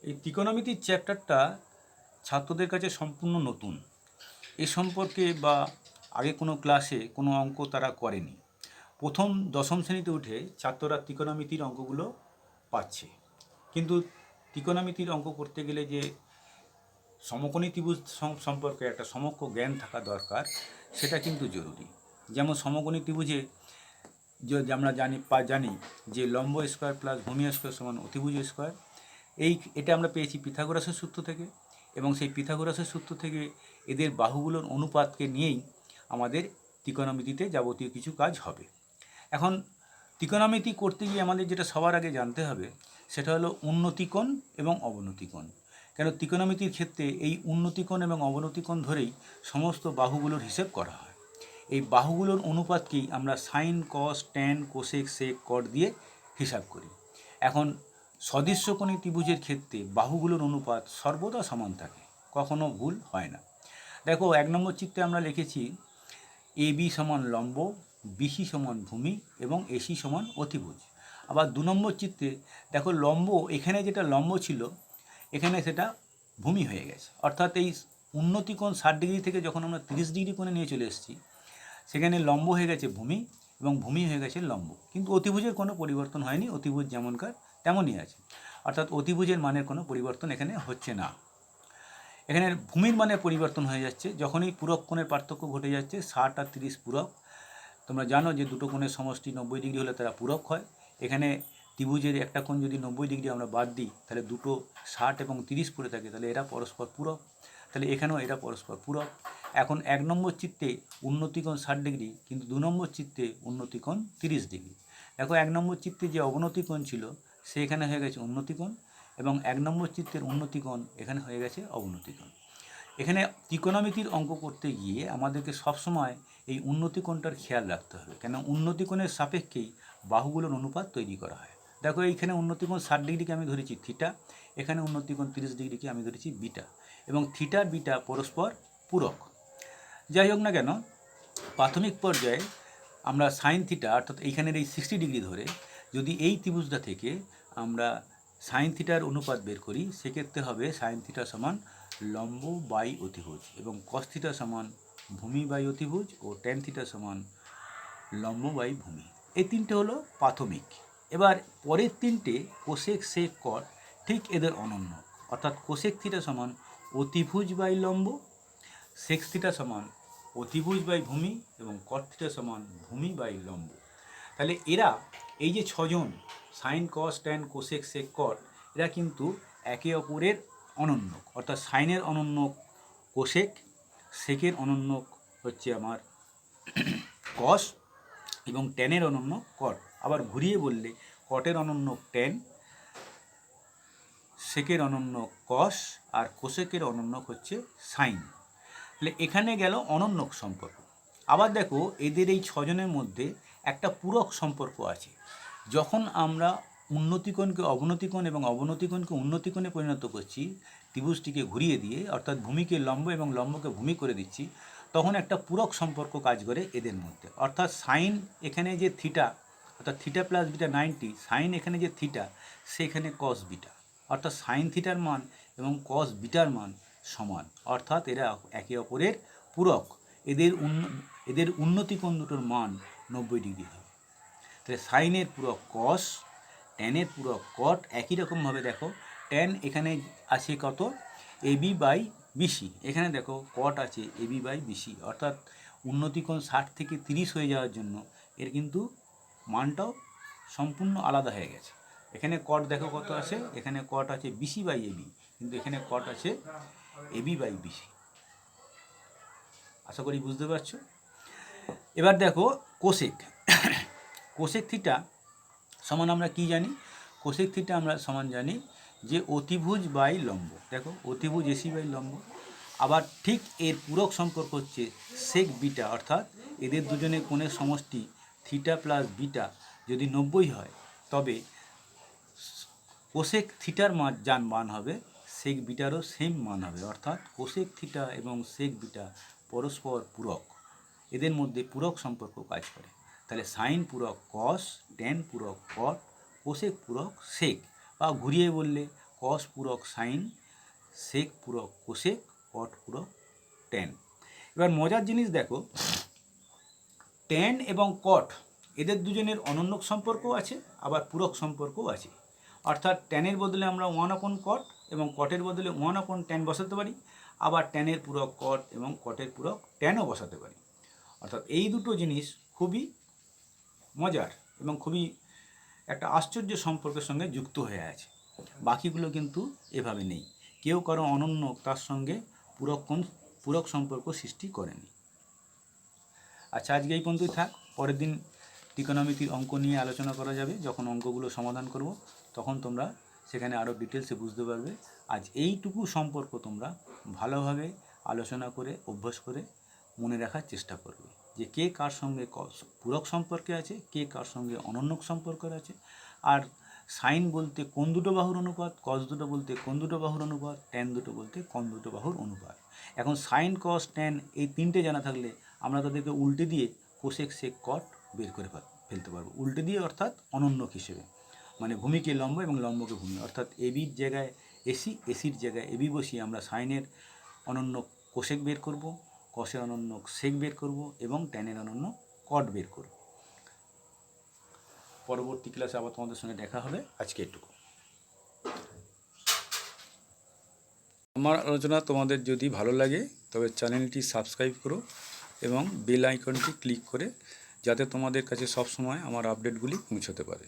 এই ত্রিকোণমিতির চ্যাপ্টারটা ছাত্রদের কাছে সম্পূর্ণ নতুন। এ সম্পর্কে বা আগে কোনো ক্লাসে কোনো অঙ্ক তারা করেনি। প্রথম দশম শ্রেণীতে উঠে ছাত্ররা ত্রিকোণমিতির অঙ্কগুলো পাচ্ছে, কিন্তু ত্রিকোণমিতির অঙ্ক করতে গেলে যে সমকোণী ত্রিভুজ সম্পর্কে একটা সমক্ষ জ্ঞান থাকা দরকার, সেটা কিন্তু জরুরি। যেমন সমকোণী ত্রিভুজে যে আমরা জানি যে লম্ব স্কোয়ার প্লাস ভূমি স্কোয়ার সমান অতিভুজ স্কোয়ার। এটা আমরা পেয়েছি পিথাগোরাসের সূত্র থেকে, এবং সেই পিথাগোরাসের সূত্র থেকে এদের বাহুগুলোর অনুপাতকে নিয়েই আমাদের ত্রিকোণমিতিতে যাবতীয় কিছু কাজ হবে। এখন ত্রিকোণমিতি করতে গিয়ে আমাদের যেটা সবার আগে জানতে হবে সেটা হলো উন্নতিকোণ এবং অবনতিকোণ। কেন ত্রিকোণমিতির ক্ষেত্রে এই উন্নতিকোণ এবং অবনতিকোণ ধরেই সমস্ত বাহুগুলোর হিসেব করা হয়। এই বাহুগুলোর অনুপাতকেই আমরা সাইন, কস, ট্যান, কোসেক, সেক, কট দিয়ে হিসাব করি। এখন সদৃশ্যকোণী ত্রিভুজের ক্ষেত্রে বাহুগুলোর অনুপাত সর্বদা সমান থাকে, কখনো ভুল হয় না। দেখো, 1 নম্বর চিত্রে আমরা লিখেছি এবি সমান লম্ব, বিসি সমান ভূমি এবং এসি সমান অতিভুজ। আবার 2 নম্বর চিত্রে দেখো, লম্ব এখানে যেটা লম্ব ছিল এখানে সেটা ভূমি হয়ে গেছে। অর্থাৎ এই উন্নতিকোণ 60 ডিগ্রি থেকে যখন আমরা 30 ডিগ্রি কোণে নিয়ে চলে এসেছি, সেখানে লম্ব হয়ে গেছে ভূমি এবং ভূমি হয়ে গেছে লম্ব, কিন্তু অতিভুজের কোনো পরিবর্তন হয়নি। অতিভুজ যেমনকার তেমনই আছে, অর্থাৎ অতিভুজের মানের কোনো পরিবর্তন এখানে হচ্ছে না। এখানে ভূমির মানের পরিবর্তন হয়ে যাচ্ছে যখনই পূরক কোণের পার্থক্য ঘটে যাচ্ছে। 60 আর 30 পূরক। তোমরা জানো যে দুটো কোণের সমষ্টি 90 ডিগ্রি হলে তারা পূরক হয়। এখানে ত্রিভুজের একটা কোণ যদি 90 ডিগ্রি আমরা বাদ দিই, তাহলে দুটো 60 এবং 30 পড়ে থাকে, তাহলে এরা পরস্পর পূরক। তাহলে এখানেও এরা পরস্পর পূরক। এখন 1 নম্বর চিত্রে উন্নতিকোণ 60 ডিগ্রি, কিন্তু 2 নম্বর চিত্রে উন্নতিকোণ 30 ডিগ্রি। দেখো, 1 নম্বর চিত্রে যে অবনতিকোণ ছিল সে এখানে হয়ে গেছে উন্নতিকোণ, এবং 1 নম্বর চিত্রের উন্নতিকোণ এখানে হয়ে গেছে অবনতিকোণ। এখানে ত্রিকোণমিতির অঙ্ক করতে গিয়ে আমাদেরকে সবসময় এই উন্নতিকোণটার খেয়াল রাখতে হবে, কেন উন্নতিকোণের সাপেক্ষেই বাহুগুলোর অনুপাত তৈরি করা হয়। দেখো, এইখানে উন্নতিকোণ 60 ডিগ্রিকে আমি ধরেছি থিটা, এখানে উন্নতিকোণ 30 ডিগ্রিকে আমি ধরেছি বিটা, এবং থিটা বিটা পরস্পর পূরক। যাই হোক না কেন, প্রাথমিক পর্যায়ে আমরা সাইন থিটা অর্থাৎ এইখানের এই 60 ডিগ্রি ধরে যদি এই ত্রিভুজটা থেকে আমরা সাইন থিটার অনুপাত বের করি, সেক্ষেত্রে হবে সাইন থিটা সমান লম্ব বাই অতিভুজ, এবং কস থিটা সমান ভূমি বাই অতিভুজ, ও ট্যান থিটা সমান লম্ব বাই ভূমি। এই তিনটে হলো প্রাথমিক। এবার পরের তিনটে কোসেক, সেক, কট ঠিক এদের অনন্য, অর্থাৎ কোসেক থিটা সমান অতিভুজ বাই লম্ব, সেক থিটা সমান অতিভুজ বাই ভূমি, এবং কট থিটা সমান ভূমি বাই লম্ব। তাহলে এরা এই যে ছজন সাইন, কস, ট্যান, কোসেক, সেক, কট, এরা কিন্তু একে অপরের অনন্যক। অর্থাৎ সাইনের অনন্যক কোসেক, সেকের অনন্যক হচ্ছে আমার কস, এবং ট্যানের অনন্যক কট। আবার ঘুরিয়ে বললে কটের অনন্যক ট্যান, সেকের অনন্যক কস, আর কোসেকের অনন্যক হচ্ছে সাইন। তাহলে এখানে গেল অনন্যক সম্পর্ক। আবার দেখো, এদের এই ছজনের মধ্যে একটা পূরক সম্পর্ক আছে। যখন আমরা উন্নতিকোণকে অবনতিকোণ এবং অবনতিকোণকে উন্নতিকোণে পরিণত করছি ত্রিভুজটিকে ঘুরিয়ে দিয়ে, অর্থাৎ ভূমিকে লম্ব এবং লম্বকে ভূমি করে দিচ্ছি, তখন একটা পূরক সম্পর্ক কাজ করে এদের মধ্যে। অর্থাৎ সাইন এখানে যে থিটা, অর্থাৎ থিটা প্লাস বিটা 90, সাইন এখানে যে থিটা সেখানে কস বিটা, অর্থাৎ সাইন থিটার মান এবং কস বিটার মান সমান, অর্থাৎ এরা একে অপরের পূরক। এদের উন্নতিকোণ দুটোর মান 90 ডিগ্রি হবে। তাহলে সাইনের পূরক কস, ট্যানের পূরক কট। একই রকমভাবে দেখো, ট্যান এখানে আছে কত, এবি বাই বিসি, এখানে দেখো কট আছে এবি বাই বিসি, অর্থাৎ উন্নতিকোণ 60 থেকে 30 হয়ে যাওয়ার জন্য এর কিন্তু মানটাও সম্পূর্ণ আলাদা হয়ে গেছে। এখানে কট দেখো কত আছে, এখানে কট আছে বিসি বাই এবি, কিন্তু এখানে কট আছে এবি বাই বিসি। আশা করি বুঝতে পারছো। এবার দেখো কোসেক। কোসেক থিটা সমান আমরা কি জানি? কোসেক থিটা আমরা সমান জানি যে অতিভুজ বাই লম্ব। দেখো, অতিভুজ এসি বাই লম্ব। আবার ঠিক এর পূরক সম্পর্ক হচ্ছে সেক বিটা, অর্থাৎ এদের দুজনের কোণের সমষ্টি থিটা প্লাস বিটা যদি 90 হয়, তবে কোসেক থিটার মান হবে সেক বিটারও সেম মান হবে। অর্থাৎ কোসেক থিটা এবং সেক বিটা পরস্পর পূরক, এদের মধ্যে পূরক সম্পর্ক কাজ করে। তাহলে সাইন পূরক কস, ট্যান পূরক কট, কোসেক পূরক সেক, বা ঘুরিয়ে বললে কস পূরক সাইন, সেক পূরক কোসেক, কট পূরক ট্যান। এবার মজার জিনিস দেখো, ট্যান এবং কট এদের দুজনের অনন্যক সম্পর্কও আছে, আবার পূরক সম্পর্কও আছে। অর্থাৎ ট্যানের বদলে আমরা 1/cot এবং কটের বদলে 1/tan বসাতে পারি, আবার ট্যানের পূরক কট এবং কটের পূরক ট্যানও বসাতে পারি। অর্থাৎ এই দুটো জিনিস খুবই মজার এবং খুবই একটা আশ্চর্য সম্পর্কের সঙ্গে যুক্ত হয়ে আছে। বাকিগুলো কিন্তু এভাবে নেই, কেউ কারো অনন্য তার সঙ্গে পূরক সম্পর্ক সৃষ্টি করেনি। আচ্ছা, আজকে এই পর্যন্তই থাক। পরের দিন ত্রিকোণমিতির অঙ্ক নিয়ে আলোচনা করা যাবে। যখন অঙ্কগুলো সমাধান করব তখন তোমরা সেখানে আরও ডিটেলসে বুঝতে পারবে। আজ এইটুকু সম্পর্ক তোমরা ভালোভাবে আলোচনা করে অভ্যাস করে মনে রাখার চেষ্টা করবে, যে কে কার সঙ্গে পূরক সম্পর্কে আছে, কে কার সঙ্গে অনন্যক সম্পর্ক আছে। আর সাইন বলতে কোন দুটো বাহুর অনুপাত, কস দুটো বলতে কোন দুটো বাহুর অনুপাত, ট্যান দুটো বলতে কোন দুটো বাহুর অনুপাত। এখন সাইন, কস, ট্যান এই তিনটে জানা থাকলে আমরা তাদেরকে উল্টে দিয়ে কোসেক, সেক, কট বের করে ফেলতে পারবো। উল্টে দিয়ে অর্থাৎ অনন্যক হিসেবে, মানে ভূমিকে লম্ব এবং লম্বকে ভূমি, অর্থাৎ এবির জায়গায় এসি, এসির জায়গায় এবি বসিয়ে আমরা সাইনের অনন্য কোসেক বের করব, কসের অনন্য সেক বের করব এবং ট্যানের অনন্য কট বের করব। পরবর্তী ক্লাসে আবার তোমাদের সঙ্গে দেখা হবে। আজকে এটুকু। আমার আলোচনা তোমাদের যদি ভালো লাগে তবে চ্যানেলটি সাবস্ক্রাইব করো এবং বেল আইকনটি ক্লিক করে, যাতে তোমাদের কাছে সবসময় আমার আপডেটগুলি পৌঁছতে পারে।